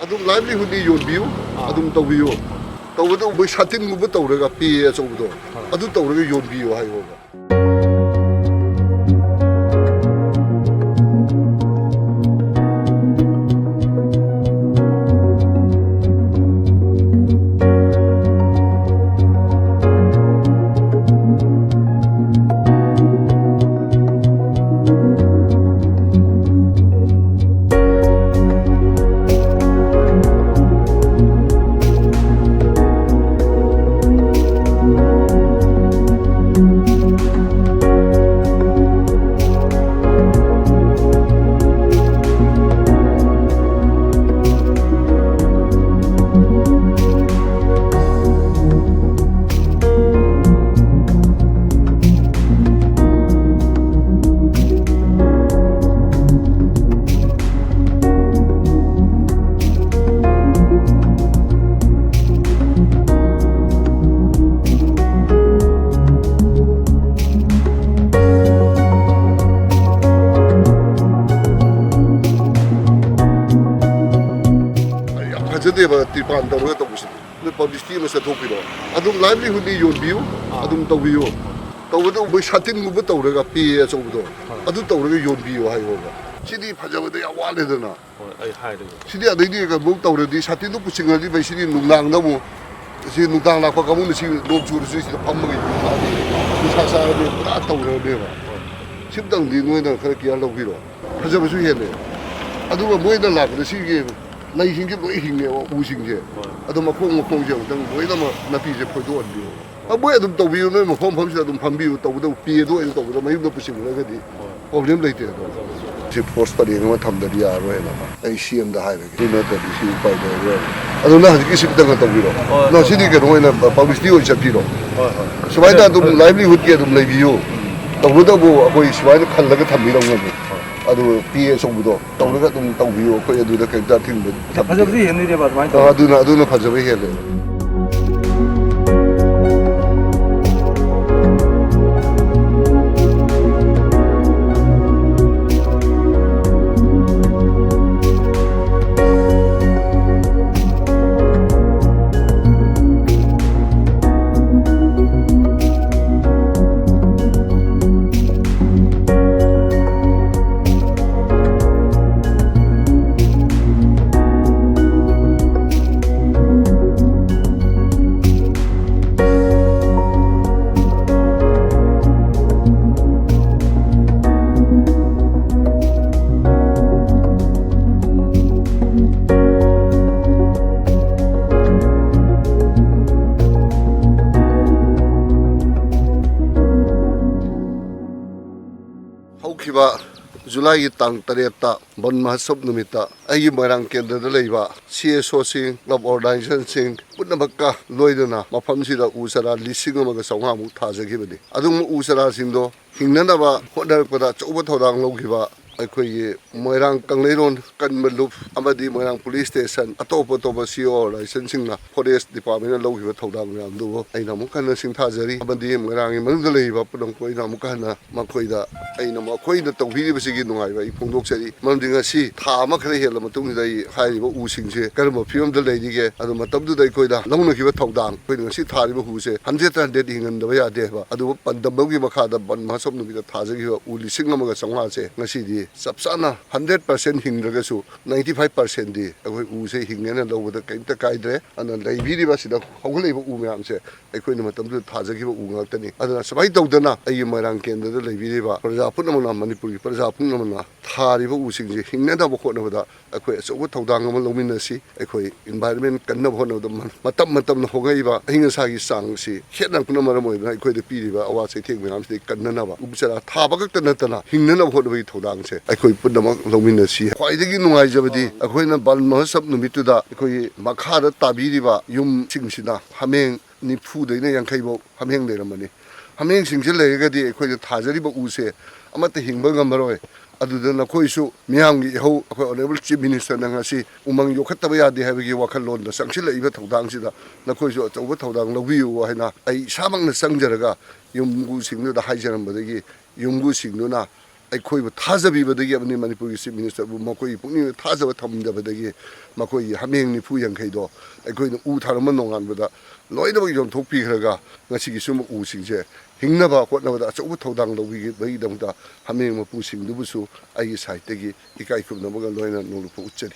ꯑꯗꯨꯝ ꯂꯥꯏꯚꯂꯤꯍꯨꯗꯤ ꯌꯣꯟꯕꯤꯌꯨ ꯑꯗꯨꯝ ꯇꯧꯕꯤꯌꯨ ꯇꯧꯕꯗ ꯃꯣꯏ ꯁꯥꯇꯤꯟꯒꯨꯝꯕ ꯇꯧꯔꯒ ꯄꯦ ꯑꯆꯧꯕꯗꯣ ꯑꯗꯨ ꯇꯧꯔꯒ ꯌꯣꯟꯕꯤꯌꯨ ꯍꯥꯏꯌꯣꯕ ꯐꯖꯗꯦꯕ ꯇ꯭ꯔꯤꯄꯥꯟ ꯇꯧꯔꯒ ꯇꯧꯕꯁꯤꯗꯤ ꯄꯕ꯭ꯂꯤꯁꯤꯇꯤ ꯑꯃ ꯆꯠꯊꯣꯛꯄꯤꯔꯣ ꯑꯗꯨꯝ ꯂꯥꯏꯚꯂꯤꯍꯨꯗꯤ ꯌꯣꯟꯕꯤꯌꯨ ꯑꯗꯨꯝ ꯇꯧꯕꯤꯌꯨ ꯇꯧꯕꯗ ꯃꯣꯏ ꯁꯥꯇꯤꯟꯒꯨꯝꯕ ꯇꯧꯔꯒ ꯄꯦ ꯑꯆꯧꯕꯗꯣ ꯑꯗꯨ ꯇꯧꯔꯒ ꯌꯣꯟꯕꯤꯌꯨ ꯍꯥꯏꯌꯣꯕ ꯁꯤꯗꯤ ꯐꯖꯕꯗ ꯌꯥꯝ ꯋꯥꯠꯂꯦꯗꯅ ꯁꯤꯗꯤ ꯑꯗꯩꯗꯤ ꯑꯃꯨꯛ ꯇꯧꯔꯗꯤ ꯁꯥꯇꯤꯟꯗꯨ ꯄꯨꯁꯤꯟꯈ꯭ꯔꯗꯤ ꯐꯩ ꯁꯤꯗꯤ ꯅꯨꯡꯗꯥꯡꯗ ꯑꯃꯨꯛ ꯁꯤ ꯅꯨꯡꯗꯥꯡ ꯂꯥꯛꯄ ꯀꯥꯡꯕꯨꯅ ꯁꯤ ꯅꯣꯡ ꯆꯨꯔꯁꯨ ꯁꯤꯗ ꯐꯝꯃꯒ ꯌꯣꯟꯊꯛꯑꯗꯤ ꯅꯨꯡꯁꯥ ꯆꯥꯔꯗꯤ ꯄꯨꯔꯥ ꯇꯧꯔꯅꯦꯕ ꯁꯤꯝꯇꯪꯗꯤ ꯅꯣꯏꯅ ꯈꯔ ꯀꯤꯌꯔ ꯂꯧꯕꯤꯔꯣ ꯐꯖꯕꯁꯨ ꯍꯦꯜꯂꯦ ꯑꯗꯨꯒ ꯃꯣꯏꯅ ꯂꯥꯛꯄꯗ ꯁꯤꯒꯤ ꯂꯩꯁꯤꯡꯁꯦ ꯂꯣꯏ ꯍꯤꯡꯉꯦꯕ ꯎꯁꯤꯡꯁꯦ ꯑꯗꯣ ꯃꯈꯣꯡꯁꯦ ꯑꯃꯨꯛꯇꯪ ꯂꯣꯏꯅꯃꯛ ꯅꯥꯄꯤꯁꯦ ꯐꯣꯏꯗꯣꯛꯍꯟꯕꯤꯌꯨ ꯃꯣꯏ ꯑꯗꯨꯝ ꯇꯧꯕꯤꯌꯨ ꯅꯣꯏ ꯃꯐꯝꯁꯤꯗ ꯑꯗꯨꯝ ꯐꯝꯕꯤꯌꯨ ꯇꯧꯕꯗ ꯄꯦꯗꯣ ꯑꯣꯏꯅ ꯇꯧꯕꯗ ꯃꯌꯨꯝꯗ ꯄꯨꯁꯤꯟꯈ꯭ꯔꯒꯗꯤ ꯄ꯭ꯔꯣꯕ꯭ꯂꯦꯝ ꯂꯩꯇꯦ ꯑꯗꯣ ꯁꯤ ꯐꯣꯔꯁ ꯄꯔꯦꯡ ꯑꯃ ꯊꯝꯗꯗꯤ ꯌꯥꯔꯔꯣꯏꯅ ꯑꯩ ꯁꯤ ꯑꯃꯗ ꯍꯥꯏꯔꯒꯦ ꯁꯤ ꯅꯠꯇ꯭ꯔꯗꯤ ꯁꯤ ꯎꯄꯥꯏ ꯂꯩꯔꯔꯣꯏ ꯑꯗꯨꯅ ꯍꯧꯖꯤꯛꯀꯤ ꯁꯤꯝꯇꯪꯒ ꯇꯧꯕꯤꯔꯣ ꯅꯣ ꯁꯤꯗꯤ ꯀꯩꯅꯣ ꯑꯣꯏꯅ ꯄꯕ꯭ꯂꯤꯁꯤꯇꯤ ꯑꯣꯏꯅ ꯆꯠꯄꯤꯔꯣ ꯁꯨꯃꯥꯏꯅ ꯑꯗꯨꯝ ꯂꯥꯏꯚꯂꯤꯍꯨꯗꯀꯤ ꯑꯗꯨꯝ ꯂꯩꯕꯤꯌꯨ ꯇꯧꯕꯇꯕꯨ ꯑꯩꯈꯣꯏ ꯁꯨꯃꯥꯏꯅ ꯈꯜꯂꯒ ꯊꯝꯕꯤꯔꯝꯒꯅꯤ ꯑꯗꯨ ꯄꯦ ꯑꯆꯧꯕꯗꯣ ꯇꯧꯔꯒ ꯑꯗꯨꯝ ꯇꯧꯕꯤꯌꯨ ꯑꯩꯈꯣꯏ ꯑꯗꯨꯗ ꯀꯩꯝꯇ ꯑꯊꯤꯡꯕ ꯐꯖꯕꯁꯨ ꯍꯦꯟꯗꯣꯏꯅꯦꯕ ꯑꯗꯨꯃꯥꯏꯅ ꯇꯧ ꯑꯗꯨꯅ ꯐꯖꯕ ꯍꯦꯜꯂꯦ ꯖꯨꯂꯥꯏꯒꯤ ꯇꯥꯡ 8ꯇ ꯕꯟ ꯃꯍꯣꯠꯁꯕ ꯅꯨꯃꯤꯠꯇ ꯑꯩꯒꯤ ꯃꯣꯏꯔꯥꯡ ꯀꯦꯟꯗ꯭ꯔꯗ ꯂꯩꯕ CSOꯁꯤꯡ ꯀ꯭ꯂꯕ ꯑꯣꯔꯒꯅꯥꯏꯖꯦꯁꯟꯁꯤꯡ ꯄꯨꯝꯅꯃꯛꯀ ꯂꯣꯏꯗꯅ ꯃꯐꯝꯁꯤꯗ ꯎ ꯆꯥꯔꯥ 1,500ꯃꯨꯛ ꯊꯥꯖꯈꯤꯕꯅꯤ ꯑꯗꯨꯒꯨꯝꯕ ꯎ ꯆꯥꯔꯥꯁꯤꯡꯗꯣ ꯍꯤꯡꯅꯅꯕ ꯍꯣꯠꯅꯔꯛꯄꯗ ꯑꯆꯧꯕ ꯊꯧꯗꯥꯡ ꯂꯧꯈꯤꯕ ꯑꯩꯈꯣꯏꯒꯤ ꯃꯣꯏꯔꯥꯡ ꯀꯪꯂꯩꯔꯣꯟ ꯀꯟꯕ ꯂꯨꯞ ꯑꯃꯗꯤ ꯃꯣꯏꯔꯥꯡ ꯄꯨꯂꯤꯁ ꯁ꯭ꯇꯦꯁꯟ ꯑꯇꯣꯞ CO ꯑꯣꯔꯒꯅꯥꯏꯖꯦꯁꯟꯁꯤꯡꯅ ꯐꯣꯔꯦꯁꯠ ꯗꯤꯄꯥꯔꯠꯃꯦꯟꯠꯅ ꯂꯧꯈꯤꯕ ꯊꯧꯗꯥꯡ ꯃꯌꯥꯝꯗꯨꯕꯨ ꯑꯩꯅ ꯑꯃꯨꯛ ꯍꯟꯅ ꯁꯤꯡꯊꯥꯖꯔꯤ ꯑꯃꯗꯤ ꯃꯣꯏꯔꯥꯡꯒꯤ ꯃꯅꯨꯡꯗ ꯂꯩꯔꯤꯕ ꯄꯨꯝꯅꯃꯛ ꯑꯩꯅ ꯑꯃꯨꯛ ꯍꯟꯅ ꯃꯈꯣꯏꯗ ꯑꯩꯈꯣꯏꯅ ꯇꯧꯕꯤꯔꯤꯕꯁꯤꯒꯤ ꯅꯨꯡꯉꯥꯏꯕ ꯑꯩ ꯐꯣꯡꯗꯣꯛꯆꯔꯤ ꯃꯔꯝꯗꯤ ꯉꯁꯤ ꯊꯥ ꯑꯃ ꯈꯔ ꯍꯦꯜꯂ ꯃꯇꯨꯡꯗ ꯑꯩ ꯍꯥꯏꯔꯤꯕ ꯎꯁꯤꯡꯁꯦ ꯀꯔꯝꯕ ꯐꯤꯕꯝꯗ ꯂꯩꯔꯤꯒꯦ ꯑꯗꯨ ꯃꯇꯝꯗꯨꯗ ꯑꯩꯈꯣꯏꯗ ꯂꯧꯅꯈꯤꯕ ꯊꯧꯗꯥꯡ ꯑꯩꯈꯣꯏꯅ ꯉꯁꯤ ꯊꯥꯔꯤꯕ ꯎꯁꯦ 100% ꯍꯤꯡꯍꯟꯗꯕ ꯌꯥꯗꯦꯕ ꯑꯗꯨꯕꯨ ꯄꯥꯟꯗꯝꯒꯤ ꯃꯈꯥꯗ ꯕꯟ ꯃꯍꯣꯠꯁꯕ ꯅꯨꯃꯤꯠꯇ ꯊꯥꯖꯈꯤꯕ ꯎ 1,500ꯁꯦ ꯉꯁꯤꯗꯤ ꯆꯞ ꯆꯥꯅ 100% ꯍꯤꯡꯗ꯭ꯔꯒꯁꯨ 95%ꯗꯤ ꯑꯩꯈꯣꯏ ꯎꯁꯦ ꯍꯤꯡꯉꯦꯅ ꯂꯧꯕꯗ ꯀꯩꯝꯇ ꯀꯥꯏꯗ꯭ꯔꯦ ꯑꯗꯨꯅ ꯂꯩꯕꯤꯔꯤꯕ ꯁꯤꯗ ꯍꯧꯒꯠꯂꯛꯏꯕ ꯎ ꯃꯌꯥꯝꯁꯦ ꯑꯩꯈꯣꯏꯅ ꯃꯇꯝꯗꯨꯗ ꯊꯥꯖꯈꯤꯕ ꯎ ꯉꯥꯛꯇꯅꯤ ꯑꯗꯨꯅ ꯁꯨꯃꯥꯏꯅ ꯇꯧꯗꯅ ꯑꯩꯒꯤ ꯃꯣꯏꯔꯥꯡ ꯀꯦꯟꯗ꯭ꯔꯗ ꯂꯩꯕꯤꯔꯤꯕ ꯄ꯭ꯔꯖꯥ ꯄꯨꯝꯅꯃꯛꯅ ꯃꯅꯤꯄꯨꯔꯒꯤ ꯄ꯭ꯔꯖꯥ ꯄꯨꯝꯅꯃꯛꯅ ꯊꯥꯔꯤꯕ ꯎꯁꯤꯡꯁꯦ ꯍꯤꯡꯅꯅꯕ ꯍꯣꯠꯅꯕꯗ ꯑꯩꯈꯣꯏ ꯑꯆꯧꯕ ꯊꯧꯗꯥꯡ ꯑꯃ ꯂꯧꯃꯤꯟꯅꯁꯤ ꯑꯩꯈꯣꯏ ꯏꯟꯚꯥꯏꯔꯟꯃꯦꯟ ꯀꯟꯅꯕ ꯍꯣꯠꯅꯕꯗ ꯃꯇꯝꯅ ꯍꯣꯡꯉꯛꯏꯕ ꯑꯏꯪ ꯑꯁꯥꯒꯤ ꯆꯥꯡꯁꯤ ꯈꯦꯠꯅꯔꯛꯄꯅ ꯃꯔꯝ ꯑꯣꯏꯗꯨꯅ ꯑꯩꯈꯣꯏꯗ ꯄꯤꯔꯤꯕ ꯑꯋꯥ ꯆꯩꯊꯦꯡ ꯃꯌꯥꯝꯁꯤꯗꯒꯤ ꯀꯟꯅꯅꯕ ꯎ ꯆꯥꯔꯥ ꯊꯥꯕ ꯈꯛꯇ ꯅꯠꯇꯅ ꯍꯤꯡꯅꯅꯕ ꯍꯣꯠꯅꯕꯒꯤ ꯊꯧꯗꯥꯡꯁꯦ ꯑꯩꯈꯣꯏ ꯄꯨꯝꯅꯃꯛ ꯂꯧꯃꯤꯟꯅꯁꯤ ꯈ꯭ꯋꯥꯏꯗꯒꯤ ꯅꯨꯡꯉꯥꯏꯖꯕꯗꯤ ꯑꯩꯈꯣꯏꯅ ꯕꯟ ꯃꯍꯣꯠꯁꯕ ꯅꯨꯃꯤꯠꯇꯨꯗ ꯑꯩꯈꯣꯏꯒꯤ ꯃꯈꯥꯗ ꯇꯥꯕꯤꯔꯤꯕ ꯌꯨꯝꯁꯤꯡꯁꯤꯅ ꯍꯥꯃꯦꯡ 40ꯗꯩꯅ 50ꯐꯥꯎ ꯍꯥꯃꯦꯡ ꯂꯩꯔꯝꯕꯅꯤ ꯍꯥꯃꯦꯡꯁꯤꯡꯁꯦ ꯂꯩꯔꯒꯗꯤ ꯑꯩꯈꯣꯏꯅ ꯊꯥꯖꯔꯤꯕ ꯎꯁꯦ ꯑꯃꯠꯇ ꯍꯤꯡꯕ ꯉꯝꯃꯔꯣꯏ ꯑꯗꯨꯗ ꯅꯈꯣꯏꯁꯨ ꯃꯤꯌꯥꯝꯒꯤ ꯏꯍꯧ ꯑꯩꯈꯣꯏ ꯑꯣꯅꯔꯦꯕꯜ ꯆꯤꯐ ꯃꯤꯅꯤꯁꯇꯔꯅ ꯉꯁꯤ ꯎꯃꯪ ꯌꯣꯛꯈꯠꯇꯕ ꯌꯥꯗꯦ ꯍꯥꯏꯕꯒꯤ ꯋꯥꯈꯜꯂꯣꯟꯗ ꯆꯪꯁꯤꯜꯂꯛꯏꯕ ꯊꯧꯗꯥꯡꯁꯤꯗ ꯅꯈꯣꯏꯁꯨ ꯑꯆꯧꯕ ꯊꯧꯗꯥꯡ ꯂꯧꯕꯤꯌꯨ ꯍꯥꯏꯅ ꯑꯩ ꯏꯁꯥꯃꯛꯅ ꯆꯪꯖꯔꯒ ꯌꯨꯝꯕꯨꯁꯤꯡꯗꯨꯗ ꯍꯥꯏꯖꯔꯝꯕꯗꯒꯤ ꯌꯨꯝꯕꯨꯁꯤꯡꯗꯨꯅ ꯑꯩꯈꯣꯏꯕꯨ ꯊꯥꯖꯕꯤꯕꯗꯒꯤ ꯑꯃꯗꯤ ꯃꯅꯤꯄꯨꯔꯒꯤ ꯆꯤꯞ ꯃꯤꯅꯤꯁꯇꯔꯕꯨ ꯃꯈꯣꯏꯒꯤ ꯄꯨꯛꯅꯤꯡꯗ ꯊꯥꯖꯕ ꯊꯝꯗꯕꯗꯒꯤ ꯃꯈꯣꯏꯒꯤ ꯍꯥꯃꯦꯡ ꯅꯤꯐꯨ ꯌꯥꯡꯈꯩꯗꯣ ꯑꯩꯈꯣꯏꯅ ꯎ ꯊꯥꯔꯝꯕ ꯅꯣꯡꯉꯥꯟꯕꯗ ꯂꯣꯏꯅꯃꯛ ꯌꯣꯟꯊꯣꯛꯄꯤꯈ꯭ꯔꯒ ꯉꯁꯤꯒꯤ ꯁꯨꯝꯕ ꯎꯁꯤꯡꯁꯦ ꯍꯤꯡꯅꯕ ꯍꯣꯠꯅꯕꯗ ꯑꯆꯧꯕ ꯊꯧꯗꯥꯡ ꯂꯧꯕꯤꯕꯒꯤꯗꯃꯛꯇ ꯍꯥꯃꯦꯡ ꯃꯄꯨꯁꯤꯡꯗꯨꯕꯨꯁꯨ ꯑꯩꯒꯤ ꯁꯥꯏꯠꯇꯒꯤ ꯏꯀꯥꯏ ꯈꯨꯝꯅꯕꯒ ꯂꯣꯏꯅꯅ ꯅꯣꯡꯂꯨꯛꯄ ꯎꯠꯆꯔꯤ